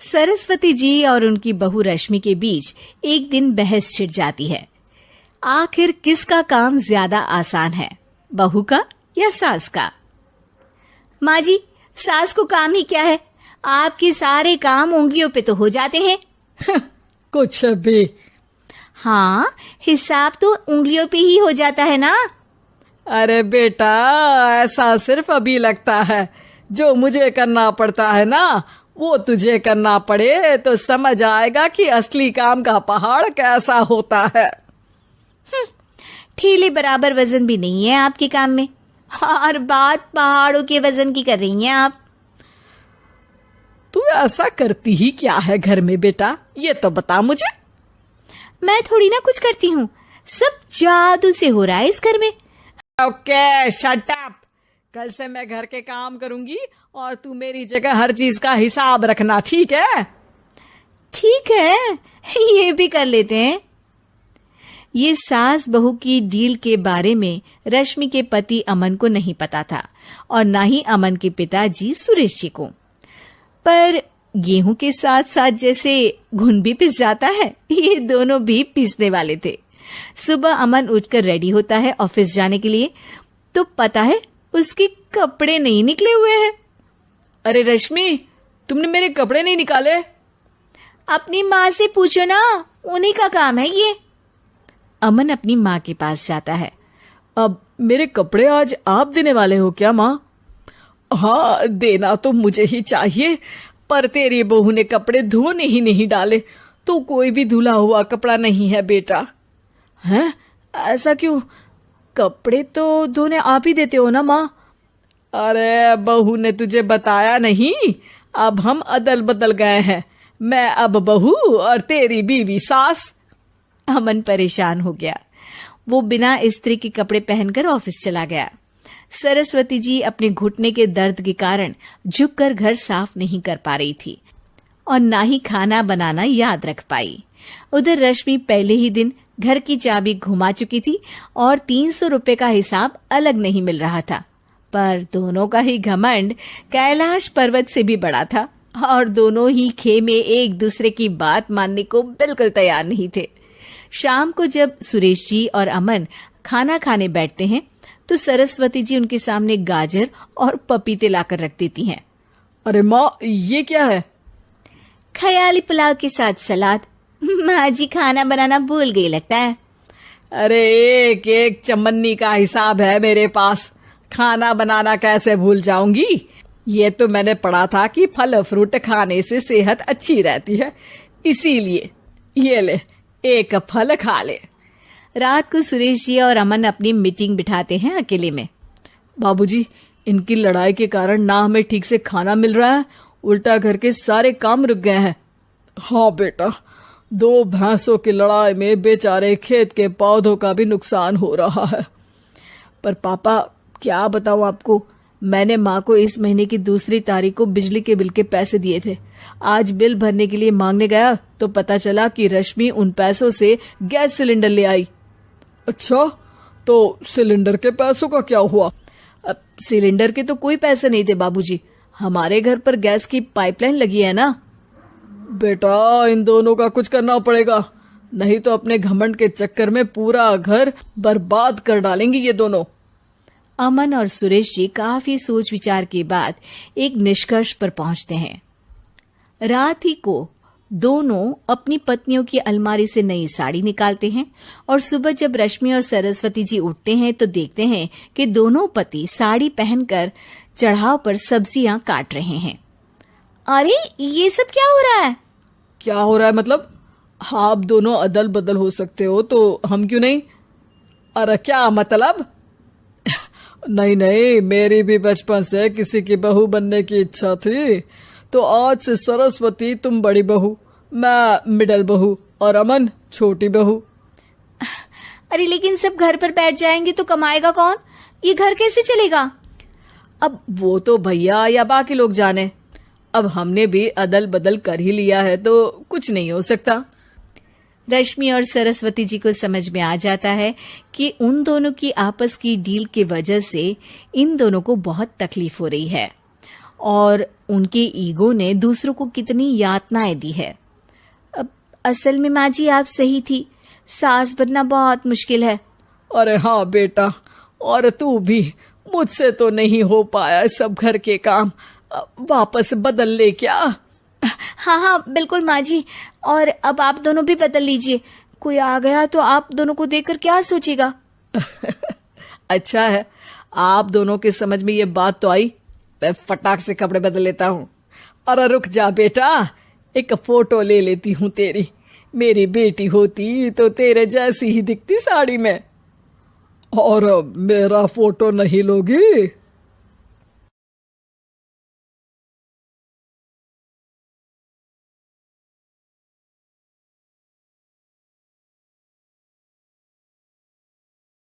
सरस्वती जी और उनकी बहू रश्मि के बीच एक दिन बहस छिड़ जाती है। आखिर किसका काम ज्यादा आसान है, बहू का या सास का? माँ जी, सास को काम ही क्या है, आपके सारे काम उंगलियों पे तो हो जाते हैं। कुछ भी। हाँ, हिसाब तो उंगलियों पे ही हो जाता है ना। अरे बेटा, ऐसा सिर्फ अभी लगता है। जो मुझे करना पड़ता है ना, वो तुझे करना पड़े तो समझ आएगा कि असली काम का पहाड़ कैसा होता है। ठेले बराबर वजन भी नहीं है आपके काम में, और बात पहाड़ों के वजन की कर रही हैं आप। तू ऐसा करती ही क्या है घर में बेटा, ये तो बता मुझे। मैं थोड़ी ना कुछ करती हूँ, सब जादू से हो रहा है इस घर में। Okay, shut up. कल से मैं घर के काम करूंगी और तू मेरी जगह हर चीज का हिसाब रखना, ठीक है? ठीक है, ये भी कर लेते हैं। ये सास बहू की डील के बारे में रश्मि के पति अमन को नहीं पता था और ना ही अमन के पिताजी सुरेश जी को। पर गेहूं के साथ साथ जैसे घुन भी पिस जाता है, ये दोनों भी पिसने वाले थे। सुबह अमन उठकर रेडी होता है ऑफिस जाने के लिए, तो पता है उसके कपड़े नहीं निकले हुए हैं। अरे रश्मि, तुमने मेरे कपड़े नहीं निकाले? अपनी माँ से पूछो ना, उन्हीं का काम है ये। अमन अपनी माँ के पास जाता है। अब मेरे कपड़े आज आप देने वाले हो क्या माँ? हाँ, देना तो मुझे ही चाहिए, पर तेरी बहू ने कपड़े धोने ही नहीं डाले, तो कोई भी धुला हुआ कपड़ा नहीं है बेटा। हैं? ऐसा क्यों? कपड़े तो धोने आप ही देते हो ना माँ? अरे बहू ने तुझे बताया नहीं, अब हम अदल बदल गए हैं। मैं अब बहू और तेरी बीवी सास। अमन परेशान हो गया। वो बिना इस्त्री के कपड़े पहनकर ऑफिस चला गया। सरस्वती जी अपने घुटने के दर्द के कारण झुककर घर साफ नहीं कर पा रही थी और ना ही खाना बनाना याद रख पाई। उधर रश्मि पहले ही दिन घर की चाबी घुमा चुकी थी और 300 रुपए का हिसाब अलग नहीं मिल रहा था। पर दोनों का ही घमंड कैलाश पर्वत से भी बड़ा था और दोनों ही खेमे एक दूसरे की बात मानने को बिल्कुल तैयार नहीं थे। शाम को जब सुरेश जी और अमन खाना खाने बैठते हैं तो सरस्वती जी उनके सामने गाजर और पपीते लाकर रख देती हैं। अरे माँ, ये क्या है? ख्याली पुलाव के साथ सलाद। माँ जी खाना बनाना भूल गई लगता है। अरे एक एक चमन्नी का हिसाब है मेरे पास, खाना बनाना कैसे भूल जाऊंगी? ये तो मैंने पढ़ा था कि फल फ्रूट खाने से सेहत अच्छी रहती है, इसीलिए ये ले, एक फल खा ले। रात को सुरेश जी और अमन अपनी मीटिंग बिठाते हैं अकेले में। बाबूजी, इनकी लड़ाई के कारण ना हमें ठीक से खाना मिल रहा है, उल्टा घर के सारे काम रुक गए हैं। हाँ बेटा, 2 भैंसों की लड़ाई में बेचारे खेत के पौधों का भी नुकसान हो रहा है। पर पापा, क्या बताऊं आपको, मैंने माँ को इस महीने की 2 तारीख को बिजली के बिल के पैसे दिए थे। आज बिल भरने के लिए मांगने गया तो पता चला कि रश्मि उन पैसों से गैस सिलेंडर ले आई। अच्छा, तो सिलेंडर के पैसों का क्या हुआ? अब सिलेंडर के तो कोई पैसे नहीं थे बाबूजी, हमारे घर पर गैस की पाइपलाइन लगी है ना। बेटा, इन दोनों का कुछ करना पड़ेगा, नहीं तो अपने घमंड के चक्कर में पूरा घर बर्बाद कर डालेंगी ये दोनों। अमन और सुरेश जी काफी सोच विचार के बाद एक निष्कर्ष पर पहुंचते हैं। रात ही को दोनों अपनी पत्नियों की अलमारी से नई साड़ी निकालते हैं और सुबह जब रश्मि और सरस्वती जी उठते हैं तो देखते हैं कि दोनों पति साड़ी पहनकर चढ़ाव पर सब्जियां काट रहे हैं। अरे, ये सब क्या हो रहा है? क्या हो रहा है मतलब? आप दोनों अदल बदल हो सकते हो तो हम क्यों नहीं? अरे क्या मतलब? नहीं नहीं, मेरी भी बचपन से किसी की बहू बनने की इच्छा थी, तो आज से सरस्वती तुम बड़ी बहू, मैं मिडल बहू और अमन छोटी बहू। अरे लेकिन सब घर पर बैठ जाएंगे तो कमाएगा कौन? ये घर कैसे चलेगा? अब वो तो भैया या बाकी लोग जाने, अब हमने भी अदल बदल कर ही लिया है तो कुछ नहीं हो सकता। रश्मि और सरस्वती जी को समझ में आ जाता है कि उन दोनों की आपस की डील की वजह से इन दोनों को बहुत तकलीफ हो रही है और उनके ईगो ने दूसरों को कितनी यातनाएं दी है। अब असल में माँ जी आप सही थी, सास बनना बहुत मुश्किल है। अरे हाँ बेटा, और तू भी, मुझसे तो नहीं हो पाया सब घर के काम, वापस बदल ले क्या? हाँ हाँ बिल्कुल माँ जी, और अब आप दोनों भी बदल लीजिए। कोई आ गया तो आप दोनों को देखकर क्या सोचेगा? अच्छा है, आप दोनों के समझ में ये बात तो आई। मैं फटाक से कपड़े बदल लेता हूँ। अरे रुक जा बेटा, एक फोटो ले लेती हूँ तेरी। मेरी बेटी होती तो तेरे जैसी ही दिखती साड़ी में। और मेरा फोटो नहीं लोगी?